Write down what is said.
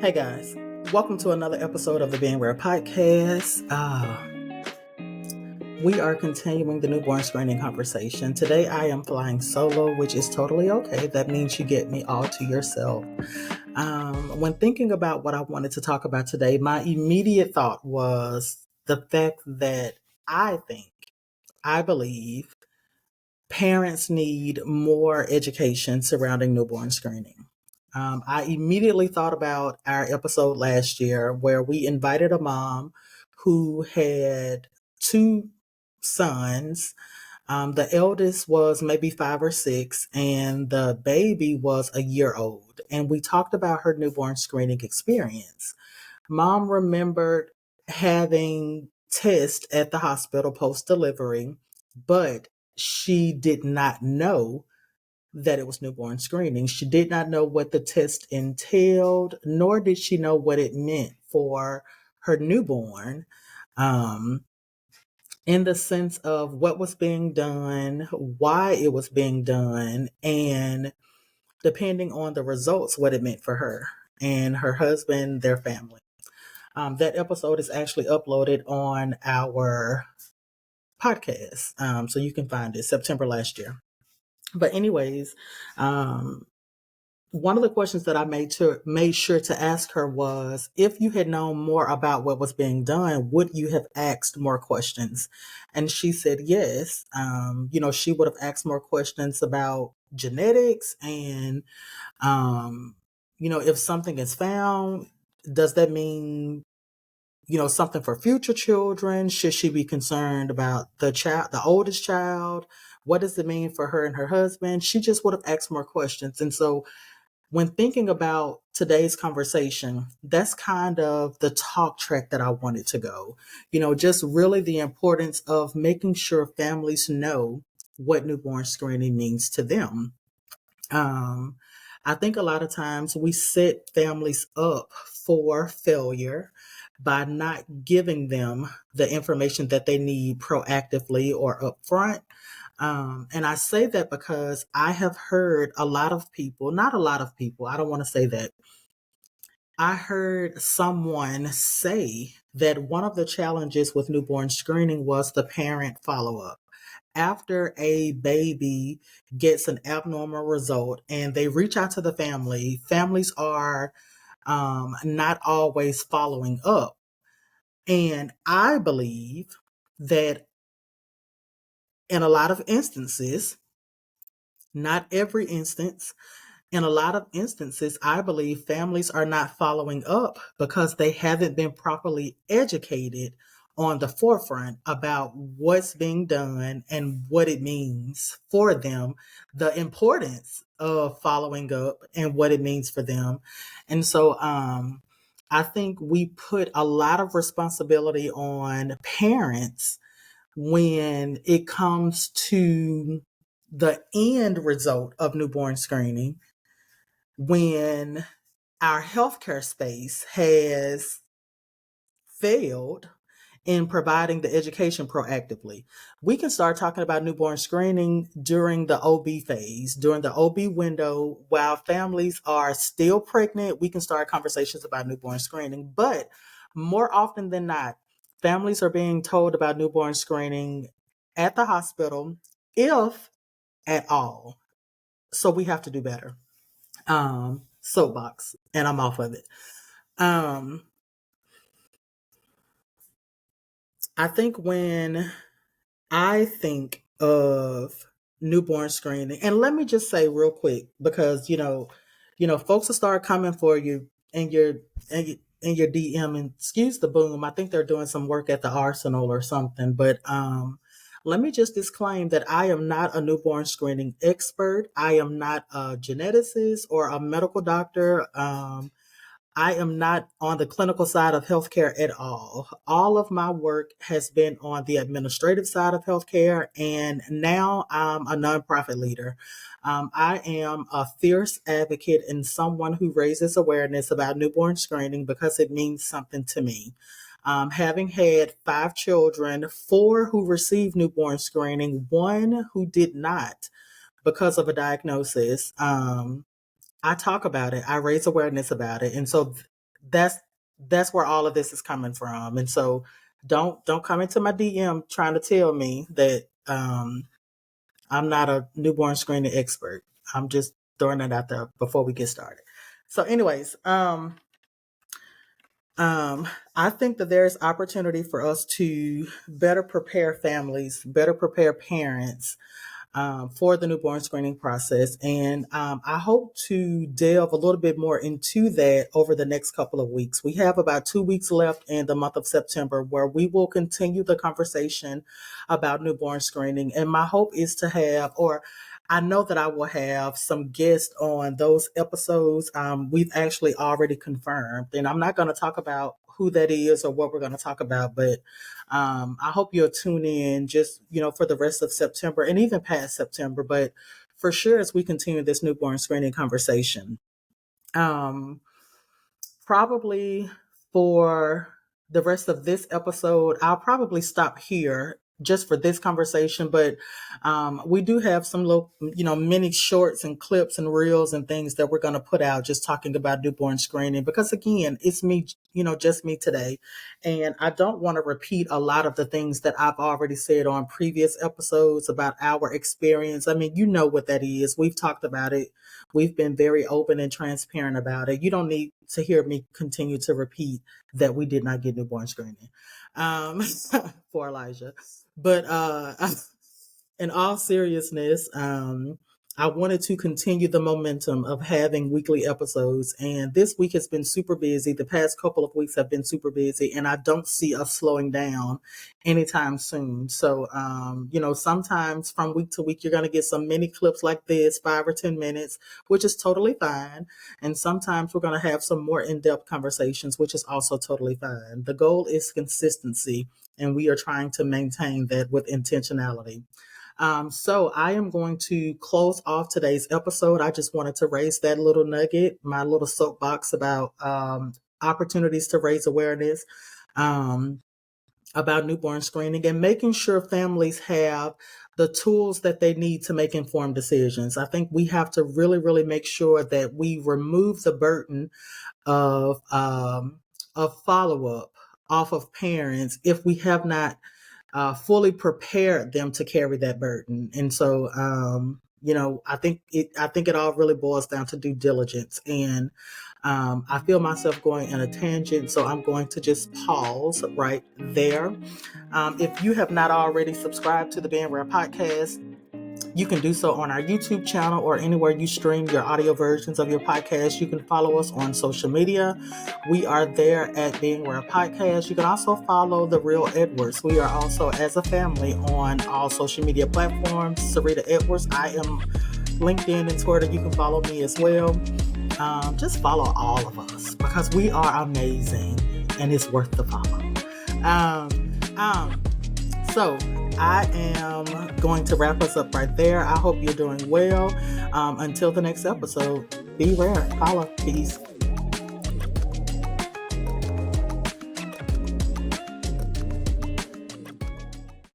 Hey guys, welcome to another episode of the Being Rare podcast. We are continuing the newborn screening conversation. Today I am flying solo, which is totally okay. That means you get me all to yourself. When thinking about what I wanted to talk about today, my immediate thought was the fact that I believe parents need more education surrounding newborn screening. I immediately thought about our episode last year where we invited a mom who had two sons. The eldest was maybe 5 or 6, and the baby was a year old. And we talked about her newborn screening experience. Mom remembered having tests at the hospital post delivery, but she did not know that it was newborn screening. She did not know what the test entailed, nor did she know what it meant for her newborn, um, in the sense of what was being done, why it was being done, and depending on the results, what it meant for her and her husband, their family. That episode is actually uploaded on our podcast, so you can find it September last year. But anyways, um, one of the questions that I made sure to ask her was, if you had known more about what was being done, would you have asked more questions? And she said yes. She would have asked more questions about genetics and, if something is found, does that mean something for future children? Should she be concerned about the oldest child? What does it mean for her and her husband? She just would have asked more questions. And so when thinking about today's conversation, that's kind of the talk track that I wanted to go. Just really the importance of making sure families know what newborn screening means to them. Um, I think a lot of times we set families up for failure by not giving them the information that they need proactively or upfront. And I say that because I have heard a lot of people, not a lot of people, I don't want to say that. I heard someone say that one of the challenges with newborn screening was the parent follow up. After a baby gets an abnormal result and they reach out to the family, families are not always following up. And I believe that in a lot of instances, not every instance, in a lot of instances, I believe families are not following up because they haven't been properly educated on the forefront about what's being done and what it means for them, the importance of following up and what it means for them. And so I think we put a lot of responsibility on parents when it comes to the end result of newborn screening, when our healthcare space has failed in providing the education proactively. We can start talking about newborn screening during the OB phase, during the OB window, while families are still pregnant. We can start conversations about newborn screening, but more often than not, families are being told about newborn screening at the hospital, if at all. So we have to do better. Soapbox, and I'm off of it. Um, I think when I think of newborn screening, and let me just say real quick, because folks will start coming for you in your DM, and excuse the boom. I think they're doing some work at the Arsenal or something, but let me just disclaim that I am not a newborn screening expert. I am not a geneticist or a medical doctor. I am not on the clinical side of healthcare at all. All of my work has been on the administrative side of healthcare, and now I'm a nonprofit leader. I am a fierce advocate and someone who raises awareness about newborn screening because it means something to me. Having had 5 children, 4 who received newborn screening, 1 who did not because of a diagnosis. I talk about it. I raise awareness about it. And so that's that's where all of this is coming from. And so don't come into my DM trying to tell me that I'm not a newborn screening expert. I'm just throwing that out there before we get started. So, anyways, I think that there's opportunity for us to better prepare families, better prepare parents for the newborn screening process. And I hope to delve a little bit more into that over the next couple of weeks. We have about 2 weeks left in the month of September where we will continue the conversation about newborn screening. And my hope is to have, or I know that I will have some guests on those episodes. We've actually already confirmed, and I'm not going to talk about who that is or what we're going to talk about, but I hope you'll tune in just, for the rest of September and even past September, but for sure as we continue this newborn screening conversation. Probably for the rest of this episode, I'll probably stop here just for this conversation, but we do have some little, mini shorts and clips and reels and things that we're going to put out just talking about newborn screening, because again, it's me, just me today. And I don't want to repeat a lot of the things that I've already said on previous episodes about our experience. I mean, you know what that is. We've talked about it. We've been very open and transparent about it. You don't need to hear me continue to repeat that we did not get newborn screening for Elijah. But in all seriousness, I wanted to continue the momentum of having weekly episodes. And this week has been super busy. The past couple of weeks have been super busy, and I don't see us slowing down anytime soon. So, sometimes from week to week, you're going to get some mini clips like this, 5 or 10 minutes, which is totally fine. And sometimes we're going to have some more in-depth conversations, which is also totally fine. The goal is consistency, and we are trying to maintain that with intentionality. So I am going to close off today's episode. I just wanted to raise that little nugget, my little soapbox about opportunities to raise awareness about newborn screening and making sure families have the tools that they need to make informed decisions. I think we have to really, really make sure that we remove the burden of follow-up off of parents if we have not fully prepared them to carry that burden. And so, I think it all really boils down to due diligence. And I feel myself going in a tangent, so I'm going to just pause right there. If you have not already subscribed to the Being Rare podcast, you can do so on our YouTube channel or anywhere you stream your audio versions of your podcast. You can follow us on social media. We are there at Being Rare Podcast. You can also follow The Real Edwards. We are also, as a family, on all social media platforms. Sarita Edwards. I am LinkedIn and Twitter. You can follow me as well. Just follow all of us because we are amazing and it's worth the follow. So I am going to wrap us up right there. I hope you're doing well. Until the next episode, be rare. Holla. Peace.